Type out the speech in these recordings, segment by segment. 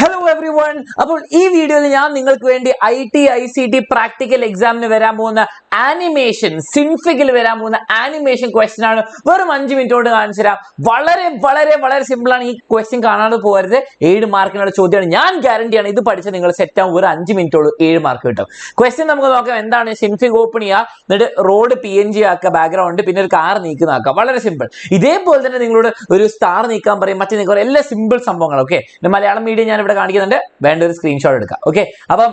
Hello everyone. അപ്പോൾ ഈ വീഡിയോയിൽ ഞാൻ നിങ്ങൾക്ക് വേണ്ടി IT ICT പ്രാക്ടിക്കൽ എക്സാമിന് വരാൻ പോകുന്ന ആനിമേഷൻ സിൻഫിഗിൽ വരാൻ പോകുന്ന ആനിമേഷൻ ക്വസ്റ്റ്യൻ ആണ്. വെറും 5 മിനിറ്റ് കൊണ്ട് കാണിച്ചു തരാം. വളരെ വളരെ വളരെ സിമ്പിൾ ആണ്. ഈ ക്വസ്റ്റ്യൻ കാണാതെ പോകരുത്. 7 മാർക്കിനുള്ള ചോദ്യമാണ്. ഞാൻ ഗ്യാരണ്ടിയാണ് ഇത് പഠിച്ച് നിങ്ങൾ സെറ്റ് ആവും. ഒരു 5 മിനിറ്റോട് 7 മാർക്ക് കിട്ടും. ക്വസ്റ്റ്യൻ നമുക്ക് നോക്കാം. എന്താണ്? സിൻഫിഗ് ഓപ്പൺ ചെയ്യുക, എന്നിട്ട് റോഡ് PNG ആക്കുക, ബാക്ക്ഗ്രൗണ്ട്, പിന്നെ ഒരു കാർ നീക്കുന്നതാക്കുക. വളരെ സിമ്പിൾ. ഇതേപോലെ തന്നെ നിങ്ങളോട് ഒരു സ്റ്റാർ നീക്കാൻ പറയും, മറ്റേ നീക്കാൻ എല്ലാ സിമ്പിൾ സംഭവങ്ങൾ. ഓക്കെ, മലയാളം മീഡിയം ഞാൻ ഇവിടെ കാണിക്കുന്നുണ്ട്. വേണ്ട ഒരു സ്ക്രീൻഷോട്ട് എടുക്കാം. ഓക്കെ, അപ്പം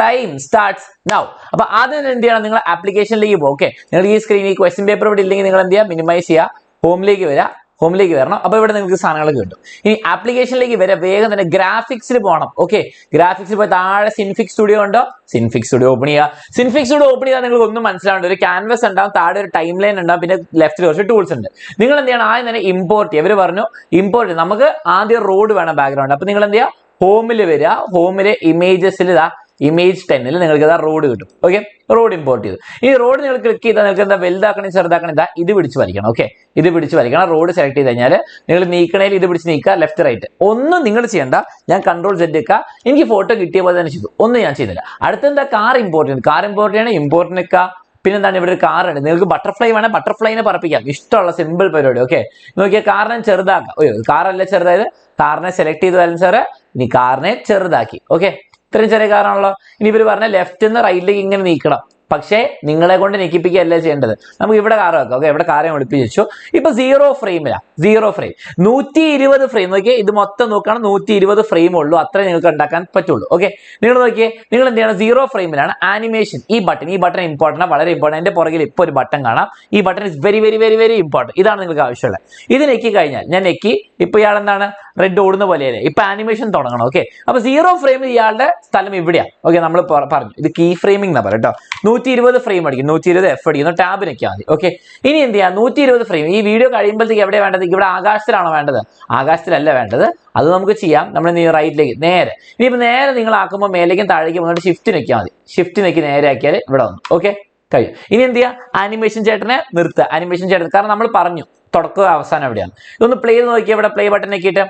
ടൈം സ്റ്റാർട്ട്സ് നൗ. അപ്പൊ ആദ്യം എന്ത് ചെയ്യണം? നിങ്ങൾ ആപ്ലിക്കേഷനിലേക്ക് പോകും. ഓക്കെ, നിങ്ങൾ ഈ സ്ക്രീൻ ഈ ക്വസ്റ്റ്യൻ പേപ്പർ ഇവിടെ ഇല്ലെങ്കിൽ നിങ്ങൾ എന്ത് ചെയ്യുക? മിനിമൈസ് ചെയ്യുക, ഹോമിലേക്ക് വരിക. ഹോമിലേക്ക് വരണം. അപ്പൊ ഇവിടെ നിങ്ങൾക്ക് സാധനങ്ങൾ കിട്ടും. ഇനി ആപ്ലിക്കേഷനിലേക്ക് വരെ വേഗം തന്നെ ഗ്രാഫിക്സിൽ പോകണം. ഓക്കെ, ഗ്രാഫിക്സിൽ പോയി താഴെ സിൻഫിക് സ്റ്റുഡിയോ ഉണ്ടോ? സിൻഫിക് സ്റ്റുഡിയോ ഓപ്പൺ ചെയ്യുക. സിൻഫിക് സ്റ്റുഡിയോ ഓപ്പൺ ചെയ്താൽ നിങ്ങൾക്ക് ഒന്നും മനസ്സിലാവുണ്ട്. ഒരു ക്യാൻവസ് ഉണ്ടാവും, താഴെ ഒരു ടൈം ലൈൻ ഉണ്ടാവും, പിന്നെ ലെഫ്റ്റിൽ കുറച്ച് ടൂൾസ് ഉണ്ട്. നിങ്ങൾ എന്ത് ചെയ്യണം? ആദ്യം തന്നെ ഇമ്പോർട്ട് ചെയ്യുക. ഇവർ പറഞ്ഞു ഇമ്പോർട്ട്. നമുക്ക് ആദ്യം റോഡ് വേണം, ബാക്ക്ഗ്രൗണ്ട്. അപ്പൊ നിങ്ങൾ എന്ത് ചെയ്യുക? ഹോമിൽ വരിക. ഹോമിലെ ഇമേജസിൽ ഇതാ ഇമേജ് 10 നിങ്ങൾക്ക് ഇതാ റോഡ് കിട്ടും. ഓക്കെ, റോഡ് ഇമ്പോർട്ട് ചെയ്തു. ഈ റോഡ് നിങ്ങൾ ക്ലിക്ക് ചെയ്താൽ നിങ്ങൾക്ക് എന്താ വലുതാക്കണം ചെറുതാക്കണം, ഇതാ ഇത് പിടിച്ച് വലിക്കണം. ഓക്കെ, ഇത് പിടിച്ച് വലിക്കണം. റോഡ് സെലക്ട് ചെയ്ത് കഴിഞ്ഞാൽ നിങ്ങൾ നീക്കണേൽ ഇത് പിടിച്ച് നീക്കുക, ലെഫ്റ്റ് റൈറ്റ്. ഒന്നും നിങ്ങൾ ചെയ്യണ്ട. ഞാൻ കൺട്രോൾ Z വെക്കുക. എനിക്ക് ഫോട്ടോ കിട്ടിയ പോലെ തന്നെ ചെയ്തു. ഒന്നും ഞാൻ ചെയ്തില്ല. അടുത്തെന്താ? കാർ ഇമ്പോർട്ട് ചെയ്യണം. കാർ ഇമ്പോർട്ട് ചെയ്യണം, ഇമ്പോർട്ട് നിൽക്കുക. പിന്നെ എന്താണ്? ഇവിടെ ഒരു കാർ ഉണ്ട്. നിങ്ങൾക്ക് ബട്ടർഫ്ലൈ വേണം, ബട്ടർഫ്ലൈനെ പറപ്പിക്കാം. ഇഷ്ടമുള്ള സിമ്പിൾ പരിപാടി. ഓക്കെ, നോക്കിയാൽ കാറിനെ ചെറുതാക്കാം. ഓയോ, കാറല്ല ചെറുതായത്. കാറിനെ സെലക്ട് ചെയ്ത് വരും സാറ്. ഇനി കാറിനെ ചെറുതാക്കി. ഓക്കെ, ഇത്രയും ചെറിയ കാറാണല്ലോ. ഇനി ഇവർ പറഞ്ഞ ലെഫ്റ്റ് നിന്ന് റൈറ്റിലേക്ക് ഇങ്ങനെ നീക്കണം. പക്ഷേ നിങ്ങളെ കൊണ്ട് നീക്കിപ്പിക്കുകയല്ല ചെയ്യേണ്ടത്. നമുക്ക് ഇവിടെ കാർ വെക്കാം. ഓക്കെ, ഇവിടെ കാറെ ഒളിപ്പിച്ച് വെച്ചു. ഇപ്പൊ 0 ഫ്രെയിമിലാണ്. 0 ഫ്രെയിം 120 ഫ്രെയിം. നോക്കിയേ, ഇത് മൊത്തം നോക്കുകയാണ്. 120 ഫ്രെയിം ഉള്ളൂ. അത്രേ നിങ്ങൾക്ക് ഉണ്ടാക്കാൻ പറ്റുള്ളൂ. ഓക്കെ, നിങ്ങൾ നോക്കിയേ, നിങ്ങൾ എന്ത് ചെയ്യണം? 0 ഫ്രെയിമിലാണ് ആനിമേഷൻ. ഈ ബട്ടൺ ഇമ്പോർട്ടൻ്റ്, വളരെ ഇമ്പോർട്ടൻ്റ്. എന്റെ പുറകിൽ ഇപ്പോൾ ഒരു ബട്ടൺ കാണാം. ഈ button is very very very very important. ഇതാണ് നിങ്ങൾക്ക് ആവശ്യമുള്ളത്. ഇത് നെക്കി കഴിഞ്ഞാൽ ഞാൻ നെക്കി. ഇപ്പൊ ഇയാൾ എന്താണ്? റെഡ് ഓടുന്ന പോലെയല്ലേ? ഇപ്പൊ ആനിമേഷൻ തുടങ്ങണം. ഓക്കെ, അപ്പൊ 0 ഫ്രെയിമിൽ ഇയാളുടെ സ്ഥലം ഇവിടെയാണ്. ഓക്കെ, നമ്മൾ പറഞ്ഞു ഇത് കീ ഫ്രെയിമിംഗ് എന്നാ പറയാം കേട്ടോ. 120 ഫ്രെയിം അടിക്കും. 120 F അടിക്കുന്നു. ടാബ് നിൽക്കാൻ മതി. ഓക്കെ, ഇനി എന്ത് ചെയ്യാം? 120 ഫ്രെയിം. ഈ വീഡിയോ കഴിയുമ്പോഴത്തേക്ക് എവിടെ വേണ്ടത്? ഇവിടെ ആകാശത്തിലാണോ വേണ്ടത്? ആകാശത്തിലല്ല വേണ്ടത്. അത് നമുക്ക് ചെയ്യാം. നമ്മൾ റൈറ്റിലേക്ക് നേരെ. ഇനിയിപ്പോ നേരെ നിങ്ങൾ ആക്കുമ്പോൾ മേലേക്കും താഴേക്കും വന്നിട്ട് ഷിഫ്റ്റ് നിൽക്കാൻ മതി. ഷിഫ്റ്റ് നിൽക്കി നേരെ ആക്കിയാൽ ഇവിടെ വന്നു. ഓക്കെ, കഴിയും. ഇനി എന്ത് ചെയ്യാം? ആനിമേഷൻ ചേട്ടനെ നിർത്തുക. ആനിമേഷൻ ചേട്ടൻ, കാരണം നമ്മൾ പറഞ്ഞു തുടക്കം അവസാനം എവിടെയാണ്. ഇതൊന്ന് പ്ലേ ചെയ്ത് നോക്കിയാൽ ഇവിടെ പ്ലേ ബട്ടൺ ആക്കിയിട്ട്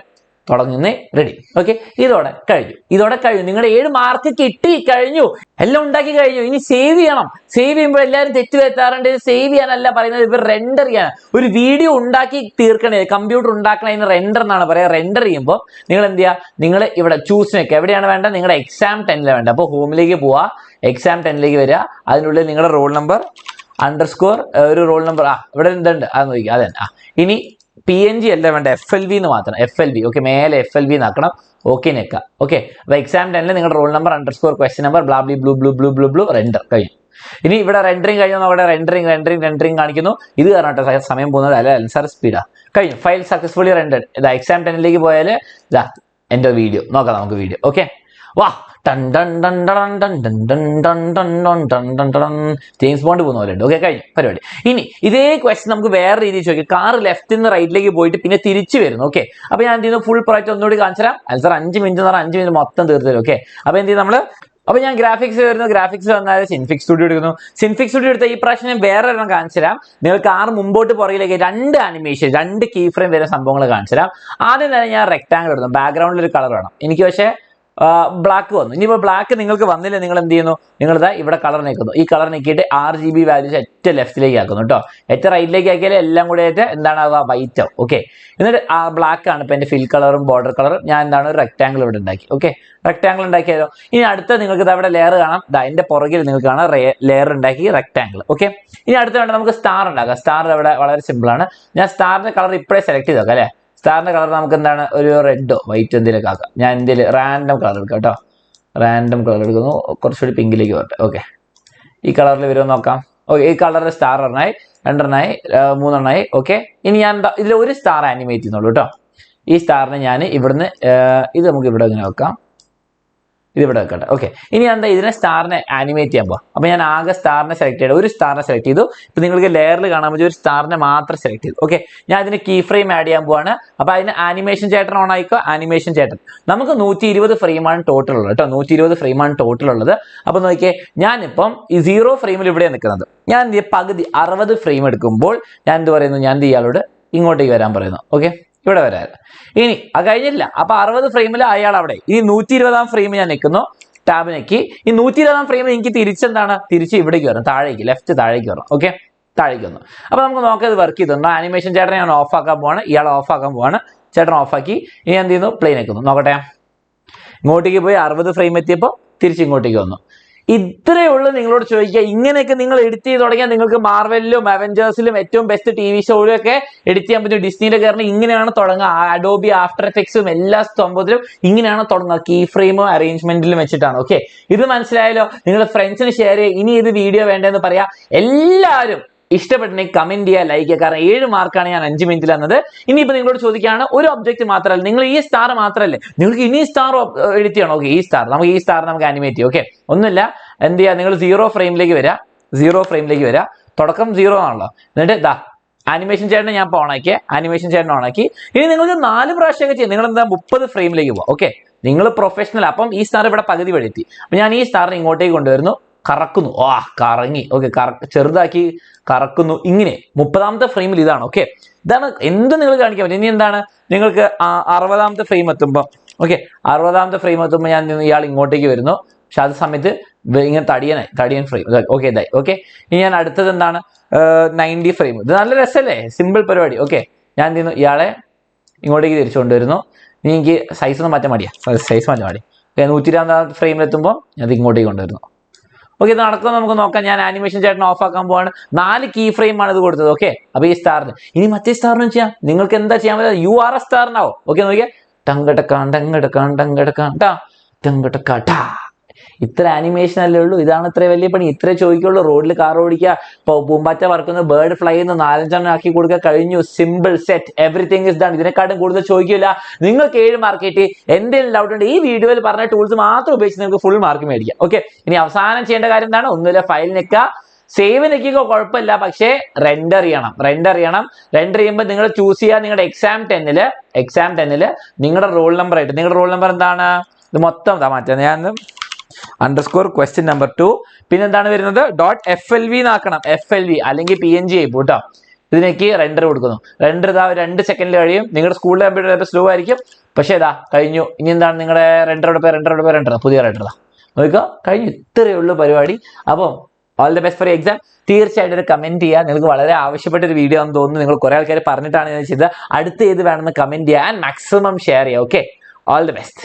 തുടങ്ങുന്നേ. റെഡി. ഓക്കെ, ഇതോടെ കഴിഞ്ഞു. നിങ്ങളുടെ 7 മാർക്ക് കിട്ടി കഴിഞ്ഞു. എല്ലാം ഉണ്ടാക്കി കഴിഞ്ഞു. ഇനി സേവ് ചെയ്യണം. സേവ് ചെയ്യുമ്പോൾ എല്ലാവരും തെറ്റ് വരുത്താറുണ്ട്. സേവ് ചെയ്യാനല്ല പറയുന്നത്, ഇവർ റെൻഡർ ചെയ്യാൻ. ഒരു വീഡിയോ ഉണ്ടാക്കി തീർക്കണേ, കമ്പ്യൂട്ടർ ഉണ്ടാക്കണതിന് റെൻഡർ എന്നാണ് പറയുക. റെൻഡർ ചെയ്യുമ്പോൾ നിങ്ങൾ എന്ത് ചെയ്യുക? നിങ്ങൾ ഇവിടെ ചൂസ് നിൽക്കുക. എവിടെയാണ് വേണ്ടത്? നിങ്ങളുടെ എക്സാം 10 വേണ്ടത്. അപ്പോൾ ഹോമിലേക്ക് പോവുക, എക്സാം 10 വരിക. അതിനുള്ളിൽ നിങ്ങളുടെ റോൾ നമ്പർ അണ്ടർസ്കോർ ഒരു റോൾ നമ്പർ ഇവിടെ എന്തുണ്ട് അത് നോക്കുക. അതന്നെ. ഇനി PNG അല്ല വേണ്ട, FLV എന്ന് മാത്രം. FLV. ഓക്കെ, മേലെ FLV എന്നാക്കണം. ഓക്കെ നിൽക്കാം. ഓക്കെ, അപ്പൊ എക്സാം 10 നിങ്ങളുടെ roll number underscore question number ബ്ലാബ്ലി ബ്ലൂ ബ്ലൂ ബ്ലൂ ബ്ലൂ ബ്ലൂ റെൻഡർ കഴിഞ്ഞു. ഇനി ഇവിടെ റെൻഡറിങ് കഴിഞ്ഞു. അവിടെ റെൻഡറിങ് കാണിക്കുന്നു. ഇത് കാരണം കേട്ടോ സമയം പോകുന്നത്. അല്ല സാർ സ്പീഡാ. കഴിഞ്ഞു. File successfully render. ഇതാ എക്സാം 10 പോയാൽ ഇതാ എൻ്റെ വീഡിയോ നോക്കാം. നമുക്ക് വീഡിയോ. ഓക്കെ, വാ ജെയിംസ് ബോണ്ട് പോകുന്ന പോലെ ഉണ്ട്. ഓക്കെ, കഴിഞ്ഞു പരിപാടി. ഇനി ഇതേ ക്വസ്റ്റ്യൻ നമുക്ക് വേറെ രീതിയിൽ ചോദിക്കും. കാർ ലെഫ്റ്റിൽ നിന്ന് റൈറ്റിലേക്ക് പോയിട്ട് പിന്നെ തിരിച്ചു വരുന്നു. ഓക്കെ, അപ്പൊ ഞാൻ എന്ത് ചെയ്യുന്നു? ഫുൾ പ്രോജക്റ്റ് ഒന്നുകൂടി കാണിച്ചു തരാം. സാർ 5 മിനിറ്റ് എന്ന് പറഞ്ഞാൽ 5 മിനിറ്റ് മൊത്തം തീർത്ത് തരും. ഓക്കെ, അപ്പൊ എന്ത് ചെയ്യും നമ്മള്? അപ്പൊ ഞാൻ ഗ്രാഫിക്സ് വരുന്നു. ഗ്രാഫിക്സ് വന്നാൽ സിൻഫിക് സ്റ്റുഡിയോ എടുക്കുന്നു. സിൻഫിക് സ്റ്റുഡിയോ എടുത്ത ഈ പ്രാവശ്യം ഞാൻ വേറെ ഒരെണ്ണം കാണിച്ചു തരാം. നിങ്ങൾ കാർ മുമ്പോട്ട് പുറകിലേക്ക് 2 ആനിമേഷൻ 2 കീ ഫ്രെയിം വരുന്ന സംഭവങ്ങൾ കാണിച്ചു തരാം. ആദ്യം തന്നെ ഞാൻ റെക്ടാങ്കിൾ എടുക്കുന്നു. ബാക്ക്ഗ്രൗണ്ടിൽ ഒരു കളർ വേണം എനിക്ക്. പക്ഷേ ബ്ലാക്ക് വന്നു. ഇനിയിപ്പോൾ ബ്ലാക്ക് നിങ്ങൾക്ക് വന്നില്ല, നിങ്ങൾ എന്ത് ചെയ്യുന്നു? നിങ്ങളിതാ ഇവിടെ കളർ നിൽക്കുന്നു. ഈ കളർ നിൽക്കിയിട്ട് RGB വാല്യൂസ് ഏറ്റവും ലെഫ്റ്റിലേക്ക് ആക്കുന്നു കേട്ടോ. ഏറ്റവും റൈറ്റിലേക്ക് ആക്കിയാൽ എല്ലാം കൂടെ ആയിട്ട് എന്താണ് വൈറ്റ് ആവും. ഓക്കെ, എന്നിട്ട് ബ്ലാക്ക് ആണ് ഇപ്പൊ എന്റെ ഫിൽ കളറും ബോർഡർ കളറും. ഞാൻ എന്താണ് ഒരു റെക്ടാങ്കിൾ ഇവിടെ ഉണ്ടാക്കി. ഓക്കെ, റെക്ടാങ്കിൾ ഉണ്ടാക്കിയാലോ. ഇനി അടുത്ത നിങ്ങൾക്ക് അവിടെ ലെയർ കാണാം. എന്റെ പുറകിൽ നിങ്ങൾക്ക് കാണാം ലെയർ ഉണ്ടാക്കി റെക്ടാങ്കിൾ. ഓക്കെ, ഇനി അടുത്ത വേണ്ട നമുക്ക് സ്റ്റാർ ഉണ്ടാക്കാം. സ്റ്റാർ ഇവിടെ വളരെ സിമ്പിൾ ആണ്. ഞാൻ സ്റ്റാറിന്റെ കളർ ഇപ്പോഴേ സെലക്ട് ചെയ്ത് നോക്കാം. അല്ലെ, സ്റ്റാറിന്റെ കളർ നമുക്ക് എന്താണ്? ഒരു റെഡോ വൈറ്റോ എന്തെങ്കിലുമൊക്കെ ആക്കാം. ഞാൻ എന്തെങ്കിലും റാൻഡം കളർ എടുക്കാം കേട്ടോ. റാൻഡം കളർ എടുക്കുന്നു. കുറച്ചുകൂടി പിങ്കിലേക്ക് വരട്ടെ. ഓക്കെ, ഈ കളറിൽ വരുമെന്ന് നോക്കാം. ഓക്കെ, ഈ കളറിൽ സ്റ്റാർ 1 2 3 ഓക്കെ, ഇനി ഞാൻ ഇതിൽ ഒരു സ്റ്റാർ ആനിമേറ്റ് ചെയ്യുന്നുള്ളൂ കേട്ടോ. ഈ സ്റ്റാറിനെ ഞാൻ ഇവിടുന്ന് ഇത് നമുക്ക് ഇവിടെ ഇങ്ങനെ വെക്കാം. ഇത് ഇവിടെ വെക്കട്ടെ. ഓക്കെ, ഇനി എന്താ ഇതിനെ സ്റ്റാറിനെ ആനിമേറ്റ് ചെയ്യാൻ പോവാം. അപ്പൊ ഞാൻ ആകെ സ്റ്റാറിനെ സെലക്ട് ചെയ്തു. ഒരു സ്റ്റാറിനെ സെലക്ട് ചെയ്തു. ഇപ്പൊ നിങ്ങൾക്ക് ലെയറിൽ കാണാൻ പറ്റും ഒരു സ്റ്റാറിനെ മാത്രം സെലക്ട് ചെയ്തു. ഓക്കെ, ഞാൻ ഇതിന് കീ ഫ്രെയിം ആഡ് ചെയ്യാൻ പോവാണ്. അപ്പൊ അതിന് ആനിമേഷൻ ചേട്ടൻ ഓൺ ആയിക്കോ. ആനിമേഷൻ ചേട്ടൻ നമുക്ക് 120 ഫ്രെയിമാണ് ടോട്ടൽ ഉള്ളത് കേട്ടോ. 120 ഫ്രെയിമാണ് ടോട്ടൽ ഉള്ളത്. അപ്പൊ നോക്കിയേ, ഞാനിപ്പം ഈ 0 ഫ്രെയിമിൽ ഇവിടെ നിൽക്കുന്നത്. ഞാൻ പകുതി 60 ഫ്രെയിം എടുക്കുമ്പോൾ ഞാൻ എന്ത് പറയുന്നു? ഞാൻ ഇയാളോട് ഇങ്ങോട്ടേക്ക് വരാൻ പറയുന്നു. ഓക്കെ, ഇവിടെ വരാൻ. ഇനി അത് കഴിഞ്ഞില്ല. അപ്പൊ 60 ഫ്രെയിമിൽ അയാൾ അവിടെ. ഈ 120-ാം ഫ്രെയിം ഞാൻ നിൽക്കുന്നു, ടാബ് ഞെക്കി. ഈ 120-ാം ഫ്രെയിം എനിക്ക് തിരിച്ചെന്താണ്, തിരിച്ച് ഇവിടേക്ക് വരണം, താഴേക്ക്, ലെഫ്റ്റ് താഴേക്ക് വരണം. ഓക്കെ, താഴേക്ക് വന്നു. അപ്പൊ നമുക്ക് നോക്കാം ഇത് വർക്ക് ചെയ്തിട്ടുണ്ടോ. ആനിമേഷൻ ചേട്ടനെ ഞാൻ ഓഫ് ആക്കാൻ പോവാണ്, ഇയാൾ ഓഫ് ആക്കാൻ പോവാണ്. ചേട്ടൻ ഓഫാക്കി. ഇനി എന്ത് ചെയ്യുന്നു, പ്ലെയിൻ വെക്കുന്നു. നോക്കട്ടെ, ഇങ്ങോട്ടേക്ക് പോയി 60 ഫ്രെയിം എത്തിയപ്പോൾ തിരിച്ച് ഇങ്ങോട്ടേക്ക് വന്നു. ഇത്രയേ ഉള്ളൂ നിങ്ങളോട് ചോദിക്കുക. ഇങ്ങനെയൊക്കെ നിങ്ങൾ എഡിറ്റ് ചെയ്ത് തുടങ്ങിയാൽ നിങ്ങൾക്ക് മാർവലിലും അവഞ്ചേഴ്സിലും ഏറ്റവും ബെസ്റ്റ് TV ഷോയിലും ഒക്കെ എഡിറ്റ് ചെയ്യാൻ പറ്റും. ഡിസ്നിയുടെ കാരണം ഇങ്ങനെയാണ് തുടങ്ങുക. അഡോബി ആഫ്റ്റർ എഫക്ട്സും എല്ലാ സംഭവത്തിലും ഇങ്ങനെയാണ് തുടങ്ങുക, കീ ഫ്രെയിമും അറേഞ്ച്മെന്റിലും വെച്ചിട്ടാണ്. ഓക്കെ, ഇത് മനസ്സിലായല്ലോ. നിങ്ങൾ ഫ്രണ്ട്സിന് ഷെയർ ചെയ്യുക. ഇനി ഇത് വീഡിയോ വേണ്ടതെന്ന് പറയാം. എല്ലാവരും ഇഷ്ടപ്പെട്ടെങ്കിൽ കമന്റ് ചെയ്യുക, ലൈക്ക് ചെയ്യുക. കാരണം 7 മാർക്കാണ് ഞാൻ 5 മിനിറ്റിൽ തന്നത്. ഇനിയിപ്പോൾ നിങ്ങളോട് ചോദിക്കുകയാണ്, ഒരു ഒബ്ജക്റ്റ് മാത്രമല്ല, നിങ്ങൾ ഈ സ്റ്റാർ മാത്രമല്ലേ, നിങ്ങൾക്ക് ഇനി സ്റ്റാർ എഡിറ്റ് ചെയ്യണം. ഓക്കെ, ഈ സ്റ്റാർ നമുക്ക് ആനിമേറ്റ് ചെയ്യാം. ഓക്കെ, ഒന്നുമില്ല, എന്ത് ചെയ്യുക, നിങ്ങൾ 0 ഫ്രെയിമിലേക്ക് വരിക. 0 ഫ്രെയിമിലേക്ക് വരിക. തുടക്കം 0 ആണല്ലോ. എന്നിട്ട് ഇതാ ആനിമേഷൻ ചേട്ടനെ ഞാൻ ഓണാക്കി, ആനിമേഷൻ ചേട്ടനെ ഓണാക്കി. ഇനി നിങ്ങൾക്ക് 4 പ്രാവശ്യമൊക്കെ ചെയ്യാം. നിങ്ങൾ എന്താ 30 ഫ്രെയിമിലേക്ക് പോകാം. ഓക്കെ, നിങ്ങൾ പ്രൊഫഷണൽ. അപ്പം ഈ സ്റ്റാർ ഇവിടെ പകുതി വഴി എത്തി. അപ്പം ഞാൻ ഈ സ്റ്റാറിനെ ഇങ്ങോട്ടേക്ക് കൊണ്ടുവരുന്നു, കറക്കുന്നു. കറങ്ങി. ഓക്കെ, ചെറുതാക്കി കറക്കുന്നു. ഇങ്ങനെ 30-ാമത്തെ ഫ്രെയിമിൽ ഇതാണ്. ഓക്കെ, ഇതാണ് എന്ത് നിങ്ങൾ കാണിക്കാൻ പറ്റും. ഇനി എന്താണ്, നിങ്ങൾക്ക് 60-ാമത്തെ ഫ്രെയിം എത്തുമ്പോൾ, ഓക്കെ, 60-ാമത്തെ ഫ്രെയിം എത്തുമ്പോൾ ഞാൻ ഇയാൾ ഇങ്ങോട്ടേക്ക് വരുന്നു. പക്ഷെ അത് സമയത്ത് ഇങ്ങനെ തടിയൻ ഫ്രെയിം. ഓക്കെ, ഇതായി. ഓക്കെ, ഇനി ഞാൻ അടുത്തത് എന്താണ്, 90 ഫ്രെയിം. ഇത് നല്ല രസമല്ലേ, സിമ്പിൾ പരിപാടി. ഓക്കെ, ഞാൻ എന്ത് ചെയ്യുന്നു, ഇയാളെ ഇങ്ങോട്ടേക്ക് തിരിച്ചു കൊണ്ടുവരുന്നു. ഇനി എനിക്ക് സൈസ് ഒന്ന് മാറ്റാൻ മടിയാ, സൈസ് മാറ്റാൻ മടി. 120-ാമത്തെ ഫ്രെയിമിൽ എത്തുമ്പോൾ അത് ഇങ്ങോട്ടേക്ക് കൊണ്ടുവരുന്നു. ഓക്കെ, ഇത് നടക്കുന്നത് നമുക്ക് നോക്കാം. ഞാൻ ആനിമേഷൻ ചേട്ടൻ ഓഫ് ആക്കാൻ പോവാണ്. 4 കീ ഫ്രെയിം ആണ് ഇത് കൊടുത്തത്. ഓക്കെ, അപ്പൊ ഈ സ്റ്റാറിന് ഇനി മറ്റേ സ്റ്റാറിനും ചെയ്യാം. നിങ്ങൾക്ക് എന്താ ചെയ്യാൻ പറ്റുക, URS സ്റ്റാറിനാവും. ഓക്കെ, നോക്കിയാൽ ടങ്കടക്കാ. ഇത്ര ആനിമേഷൻ അല്ലേ ഉള്ളൂ. ഇതാണ് ഇത്ര വലിയ പണി. ഇത്രേ ചോദിക്കുള്ളൂ. റോഡിൽ കാർ ഓടിക്കുക, പൂമ്പാറ്റ പറക്കുന്ന, ബേർഡ് ഫ്ലൈ ചെയ്യുന്ന 4-5 ആക്കി കൊടുക്കുക, കഴിഞ്ഞു. Simple set, everything is done. ഇതിനെക്കാട്ടും കൂടുതൽ ചോദിക്കില്ല. നിങ്ങൾക്ക് 7 മാർക്ക് കിട്ടി. എന്തെങ്കിലും ഡൗട്ട് ഉണ്ട്, ഈ വീഡിയോയിൽ പറഞ്ഞ ടൂൾസ് മാത്രം ഉപയോഗിച്ച് നിങ്ങൾക്ക് ഫുൾ മാർക്ക് മേടിക്കാം. ഓക്കെ, ഇനി അവസാനം ചെയ്യേണ്ട കാര്യം എന്താണ്, ഒന്നുമില്ല, ഫയൽ നിൽക്കുക, സേവ് നിൽക്കുക, കുഴപ്പമില്ല. പക്ഷേ റെൻഡർ ചെയ്യണം. റെൻഡർ ചെയ്യുമ്പോൾ നിങ്ങൾ ചൂസ് ചെയ്യുക നിങ്ങളുടെ എക്സാം 10ൽ നിങ്ങളുടെ റോൾ നമ്പർ ആയിട്ട്. നിങ്ങളുടെ റോൾ നമ്പർ എന്താണ്, ഇത് മൊത്തം മാറ്റാം. ഞാൻ _question number 2. പിന്നെ എന്താണ് വരുന്നത്, .flv എന്നാക്കണം. FLV അല്ലെങ്കിൽ PNG ആയി പോട്ടോ. ഇതിലേക്ക് റെൻഡർ കൊടുക്കുന്നു. റെൻഡർ ഇതാ 2 സെക്കൻഡിൽ കഴിയും. നിങ്ങളുടെ സ്കൂളിലെ കമ്പ്യൂട്ടർ സ്ലോ ആയിരിക്കും, പക്ഷേ ഇതാ കഴിഞ്ഞു. ഇനി എന്താണ്, നിങ്ങളുടെ റെൻഡർ പുതിയ റെൻഡർ നോക്കുക, കഴിഞ്ഞു. ഇത്രയേ ഉള്ളൂ പരിപാടി. അപ്പം all the best for exam. തീർച്ചയായിട്ടും ഒരു കമന്റ് ചെയ്യുക. നിങ്ങൾക്ക് വളരെ ആവശ്യപ്പെട്ട ഒരു വീഡിയോ ആണെന്ന് തോന്നുന്നു. നിങ്ങൾ കുറെ ആൾക്കാർ പറഞ്ഞിട്ടാണ് ഞാൻ ചെയ്തത്. അടുത്ത ഏത് വേണമെന്ന് കമന്റ് ചെയ്യുക, മാക്സിമം ഷെയർ ചെയ്യുക. Okay, all the best.